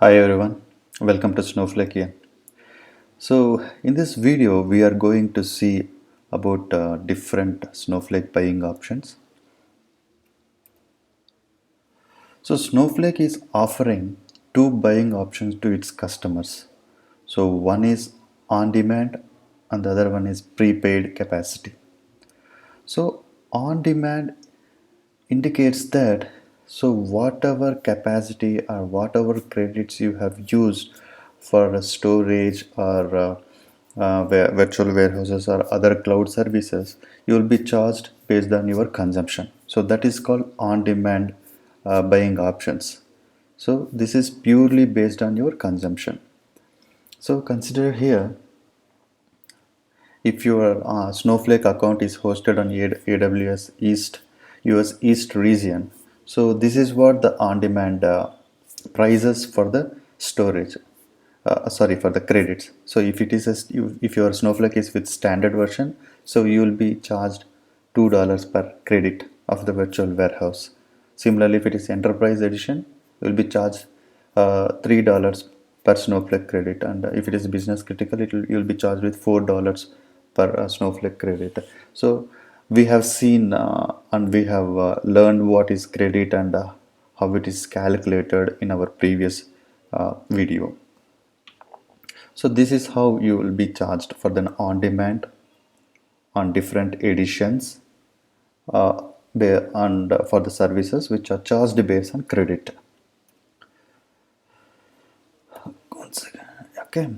Hi everyone, welcome to Snowflake here. So in this video we are going to see about different Snowflake buying options. So Snowflake is offering two buying options to its customers. So one is on demand and the other one is prepaid capacity. So on demand indicates that whatever capacity or whatever credits you have used for storage or virtual warehouses or other cloud services, you will be charged based on your consumption. So that is called on demand buying options. So this is purely based on your consumption. So consider here, if your Snowflake account is hosted on AWS East, US East region, so this is what the on-demand prices for the storage, for the credits. So if it is if your Snowflake is with standard version, so you will be charged $2 per credit of the virtual warehouse. Similarly, if it is enterprise edition, you will be charged $3 per Snowflake credit, and if it is business critical, you'll be charged with $4 per Snowflake credit. So we have seen and we have learned what is credit and how it is calculated in our previous video. So this is how you will be charged for the on demand on different editions uh, and for the services which are charged based on credit. One second. Okay.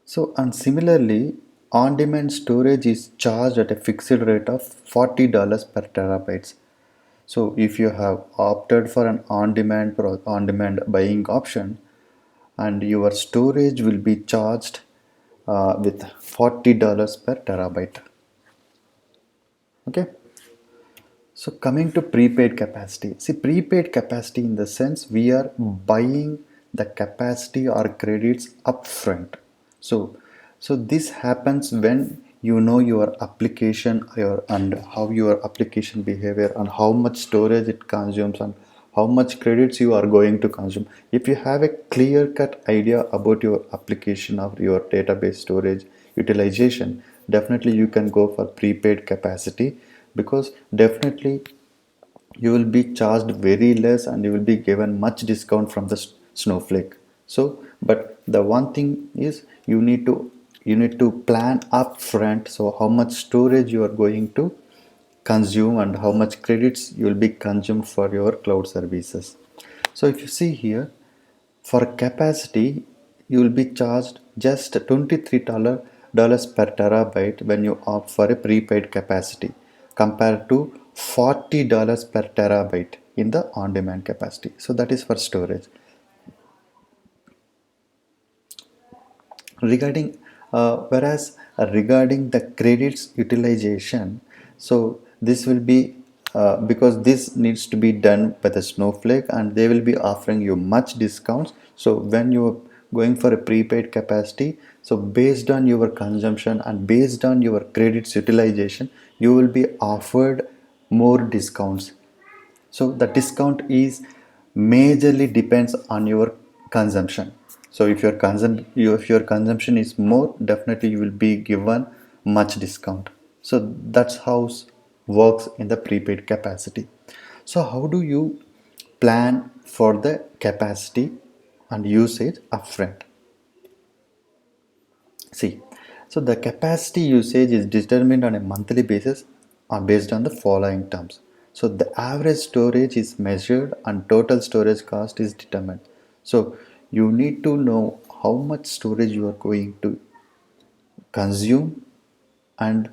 So, and similarly, on-demand storage is charged at a fixed rate of $40 per terabytes. So, if you have opted for an on-demand buying option, and your storage will be charged with $40 per terabyte. Okay. So coming to prepaid capacity, see prepaid capacity in the sense we are buying the capacity or credits upfront. So this happens when you know your application and how your application behavior and how much storage it consumes and how much credits you are going to consume. If you have a clear cut idea about your application or your database storage utilization, definitely you can go for prepaid capacity, because definitely you will be charged very less and you will be given much discount from the Snowflake. So but the one thing is you need to plan up front, so how much storage you are going to consume and how much credits you will be consumed for your cloud services. So if you see here, for capacity, you will be charged just $23 per terabyte when you opt for a prepaid capacity, compared to $40 per terabyte in the on-demand capacity. So that is for storage. Regarding whereas regarding the credits utilization, so this will be because this needs to be done by the Snowflake and they will be offering you much discounts. So when you are going for a prepaid capacity, so based on your consumption and based on your credits utilization, you will be offered more discounts. So the discount is majorly depends on your consumption. So if your consumption is more, definitely you will be given much discount. So that's how works in the prepaid capacity. So how do you plan for the capacity and usage upfront? See, so the capacity usage is determined on a monthly basis based on the following terms. So the average storage is measured and total storage cost is determined. So you need to know how much storage you are going to consume, and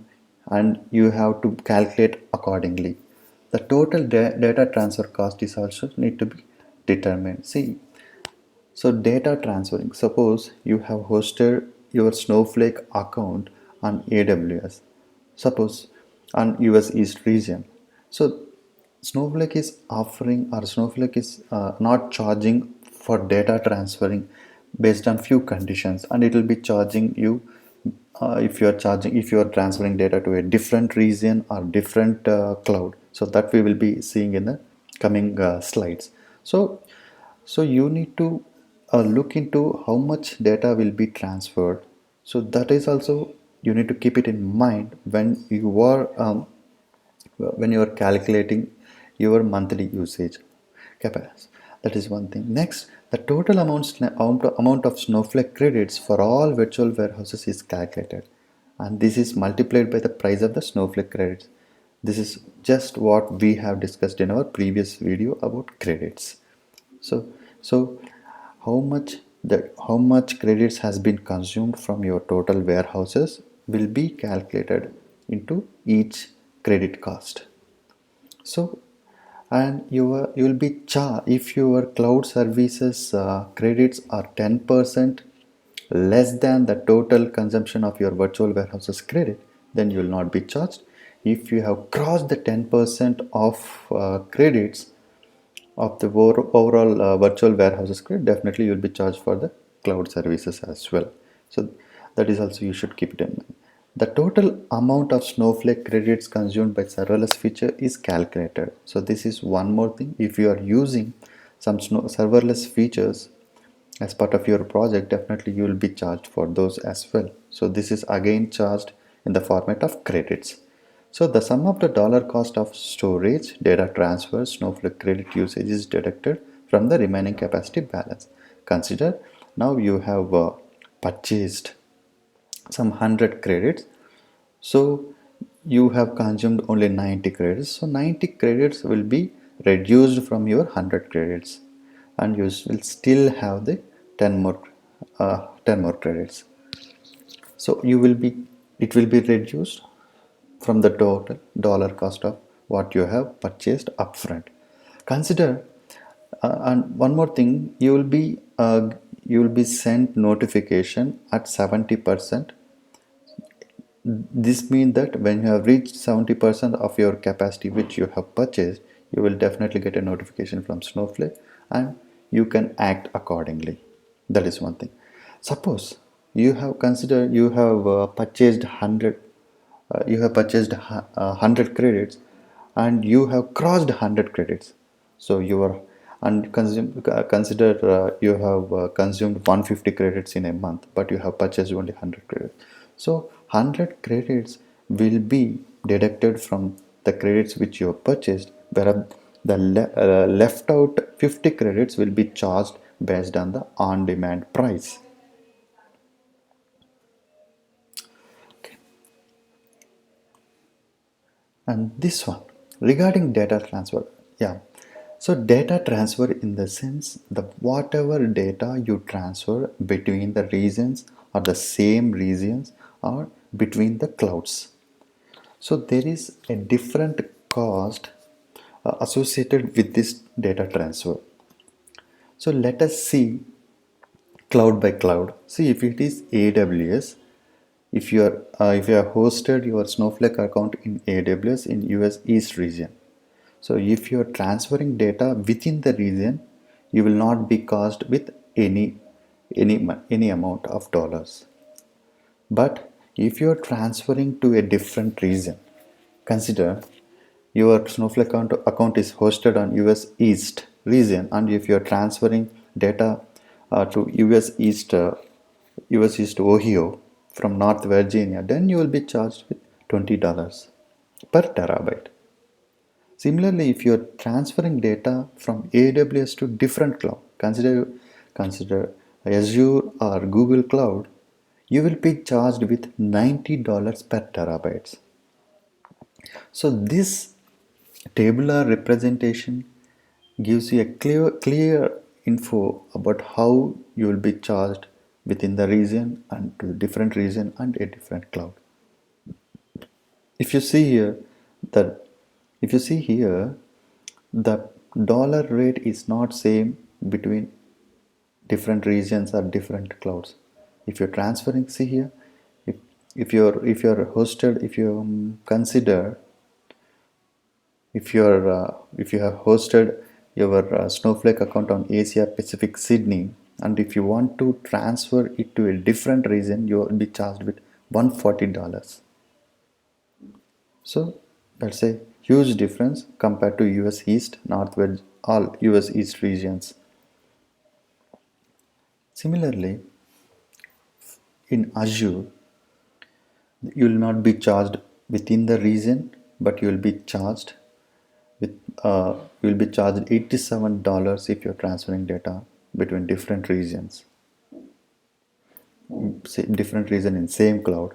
you have to calculate accordingly. The total data transfer cost is also need to be determined. See, so data transferring. Suppose you have hosted your Snowflake account on AWS, suppose on US East region. So Snowflake is offering, or Snowflake is not charging for data transferring based on few conditions, and it will be charging you if you are transferring data to a different region or different cloud. So that we will be seeing in the coming slides. So you need to look into how much data will be transferred. So that is also you need to keep it in mind when you are calculating your monthly usage capacity. That is one thing. Next, the total amount of Snowflake credits for all virtual warehouses is calculated, and this is multiplied by the price of the Snowflake credits. This is just what we have discussed in our previous video about credits. So how much credits has been consumed from your total warehouses will be calculated into each credit cost. So, and you will be charged if your cloud services credits are 10% less than the total consumption of your virtual warehouses credit, then you will not be charged. If you have crossed the 10% of credits of the overall virtual warehouses credit, definitely you will be charged for the cloud services as well. So that is also you should keep it in mind. The total amount of Snowflake credits consumed by serverless feature is calculated. So this is one more thing. If you are using some serverless features as part of your project, definitely you will be charged for those as well. So this is again charged in the format of credits. So the sum of the dollar cost of storage, data transfer, Snowflake credit usage is deducted from the remaining capacity balance. Consider now you have purchased some 100 credits, so you have consumed only 90 credits, so 90 credits will be reduced from your 100 credits, and you will still have the 10 more credits. So you will be it will be reduced from the total dollar cost of what you have purchased upfront. Consider and one more thing, you will be sent notification at 70%. This means that when you have reached 70% of your capacity which you have purchased, you will definitely get a notification from Snowflake and you can act accordingly. That is one thing. Suppose you have purchased 100 credits and you have crossed 100 credits. So you are and consider you have consumed 150 credits in a month, but you have purchased only 100 credits. So 100 credits will be deducted from the credits which you have purchased, whereas the left out 50 credits will be charged based on the on-demand price. And this one regarding data transfer, yeah, so data transfer in the sense the whatever data you transfer between the regions or the same regions or between the clouds, so there is a different cost associated with this data transfer. So let us see cloud by cloud. See, if it is AWS, if you have hosted your Snowflake account in AWS in US East region, so if you are transferring data within the region, you will not be cost with any amount of dollars. But if you are transferring to a different region, consider your Snowflake account is hosted on US East region, and if you are transferring data to US East Ohio from North Virginia, then you will be charged with $20 per terabyte. Similarly, if you are transferring data from AWS to different cloud, consider Azure or Google Cloud, you will be charged with $90 per terabytes. So this tabular representation gives you a clear info about how you will be charged within the region and to different region and a different cloud. If you see here that if you see here the dollar rate is not same between different regions or different clouds. If you're transferring, see here, if, if you're hosted, if you consider if you have hosted your Snowflake account on Asia Pacific Sydney, and if you want to transfer it to a different region, you will be charged with $140. So that's a huge difference compared to US East, Northwest, all US East regions. Similarly, in Azure, you will not be charged within the region, but you will be charged with you will be charged $87 if you're transferring data between different regions, different region in same cloud.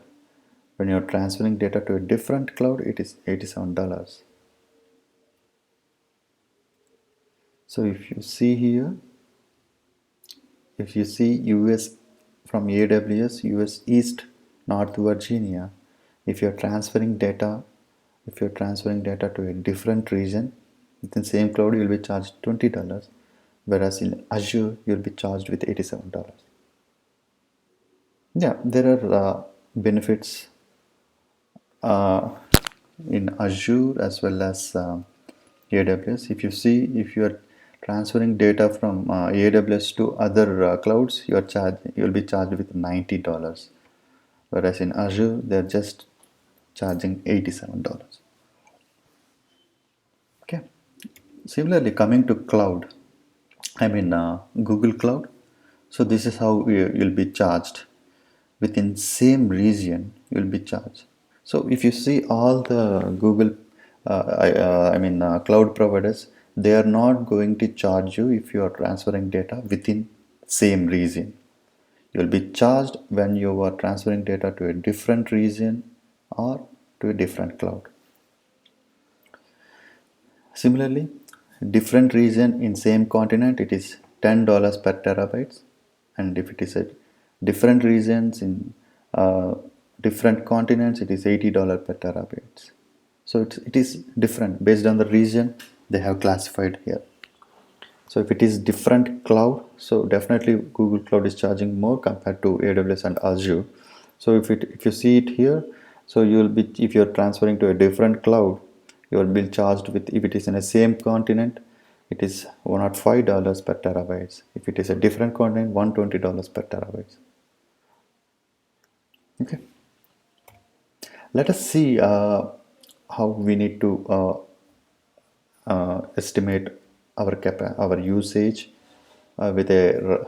When you're transferring data to a different cloud, it is $87. So if you see here, if you see US from AWS, US East, North Virginia, if you're transferring data, to a different region within same cloud, you'll be charged $20, whereas in Azure, you'll be charged with $87. Yeah, there are benefits uh, in Azure as well as AWS. If you see, if you are transferring data from AWS to other clouds, you'll be charged with $90, whereas in Azure they're just charging $87. Okay. Similarly, coming to cloud, Google Cloud. So this is how you'll be charged within same region. You'll be charged. So if you see all the Google, cloud providers, they are not going to charge you if you are transferring data within same region. You'll be charged when you are transferring data to a different region or to a different cloud. Similarly, different region in same continent, it is $10 per terabytes, and if it is a different regions in different continents, it is $80 per terabytes. So it is different based on the region they have classified here. So if it is different cloud, so definitely Google Cloud is charging more compared to AWS and Azure. So if you see it here, so you will be, if you are transferring to a different cloud, you will be charged with, if it is in the same continent, it is $105 per terabytes. If it is a different continent, $120 per terabytes. Okay. Let us see how we need to estimate our usage with a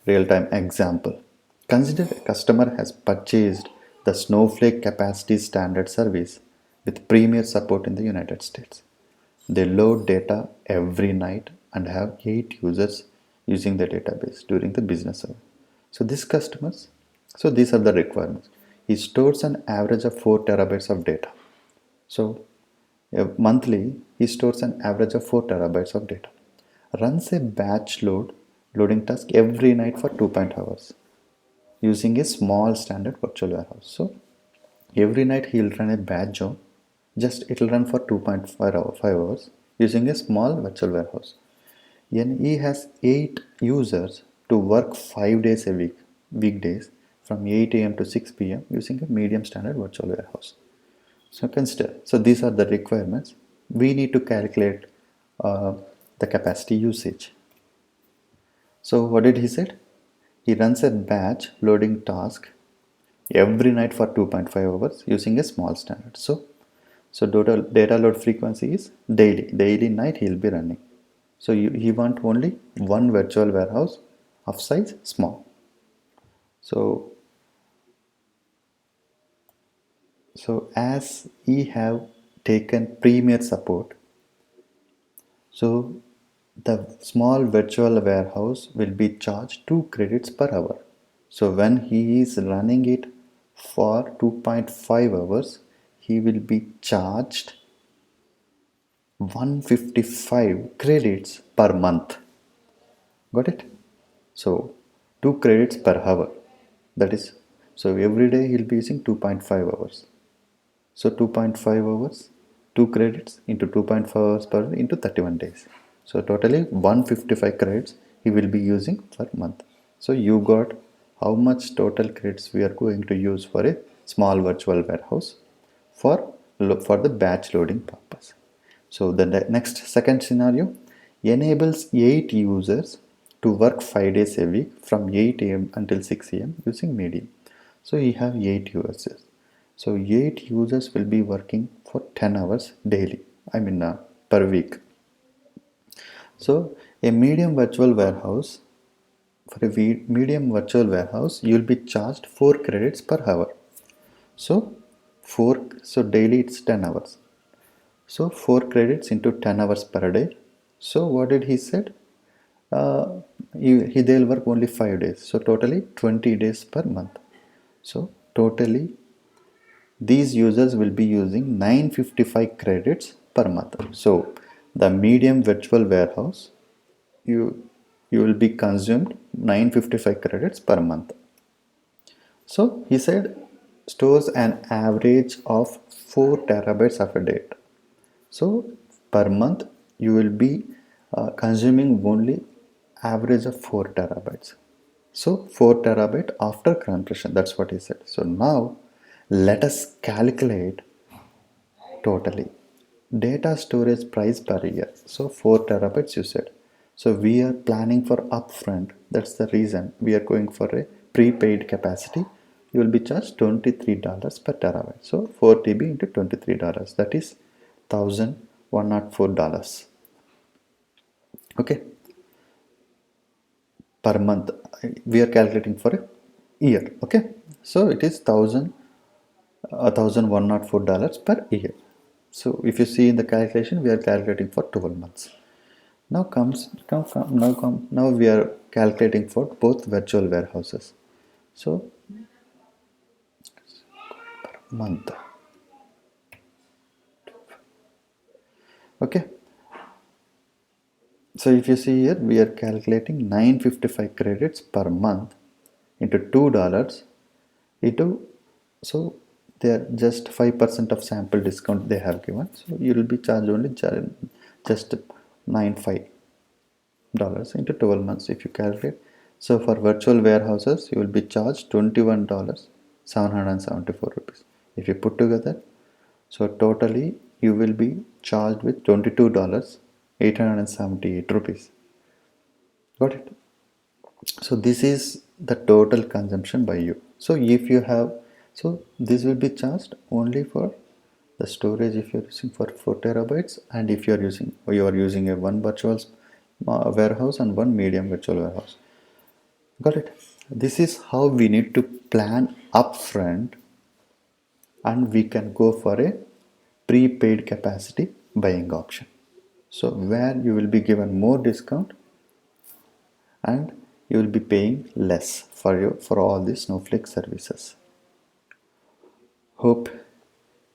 real-time example. Consider a customer has purchased the Snowflake Capacity Standard service with premier support in the United States. They load data every night and have 8 users using the database during the business hour. So these are the requirements. He stores an average of 4 terabytes of data. So monthly, he stores an average of 4 terabytes of data. Runs a batch loading task every night for 2.5 hours using a small standard virtual warehouse. So every night he will run a batch job. Just it will run for 2.5 hours using a small virtual warehouse. And he has 8 users to work 5 days a week, weekdays from 8 a.m. to 6 p.m. using a medium standard virtual warehouse. So consider, so these are the requirements. We need to calculate the capacity usage. So what did he said? He runs a batch loading task every night for 2.5 hours using a small standard. So total data load frequency is daily night he will be running. So he want only one virtual warehouse of size small. So as he have taken premier support, so the small virtual warehouse will be charged 2 credits per hour. So when he is running it for 2.5 hours, he will be charged 155 credits per month. Got it? So 2 credits per hour. That is, so every day he'll be using 2.5 hours. So 2.5 hours, 2 credits into 2.5 hours per hour into 31 days. So totally 155 credits he will be using per month. So you got how much total credits we are going to use for a small virtual warehouse for the batch loading purpose. So the next second scenario enables 8 users to work 5 days a week from 8 a.m. until 6 a.m. using Medium. So you have 8 users. So 8 users will be working for 10 hours daily, per week. So a medium virtual warehouse for a medium virtual warehouse, you will be charged 4 credits per hour. So daily it's 10 hours. So 4 credits into 10 hours per day. So what did he said? They'll work only 5 days. So totally 20 days per month. So totally these users will be using 955 credits per month. So the medium virtual warehouse, you you will be consumed 955 credits per month. So he said stores an average of 4 terabytes of a data. So per month you will be consuming only average of 4 terabytes. So 4 terabyte after compression, that's what he said. So now let us calculate totally data storage price per year. So 4 terabytes you said. So we are planning for upfront. That's the reason we are going for a prepaid capacity. You will be charged $23 per terabyte. So 4 TB into $23. That is $1,104. Okay, per month. We are calculating for a year. Okay, so it is $1,104 per year. So if you see in the calculation, we are calculating for 12 months. Now we are calculating for both virtual warehouses. So per month. Okay. So if you see here, we are calculating 955 credits per month into $2 into, so they are just 5% of sample discount they have given. So you will be charged only just $95 into 12 months if you calculate. So for virtual warehouses, you will be charged $21,774. If you put together, so totally you will be charged with $22,878. Got it? So this is the total consumption by you. So if you have, so this will be charged only for the storage if you're using for 4 terabytes, and if you are using a one virtual warehouse and one medium virtual warehouse. Got it? This is how we need to plan upfront, and we can go for a prepaid capacity buying option. So where you will be given more discount and you will be paying less for all these Snowflake services. Hope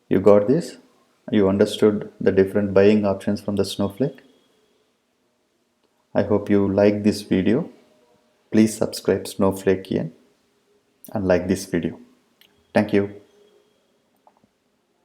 you got this. You understood the different buying options from the Snowflake. I hope you like this video. Please subscribe Snowflakean and like this video. Thank you.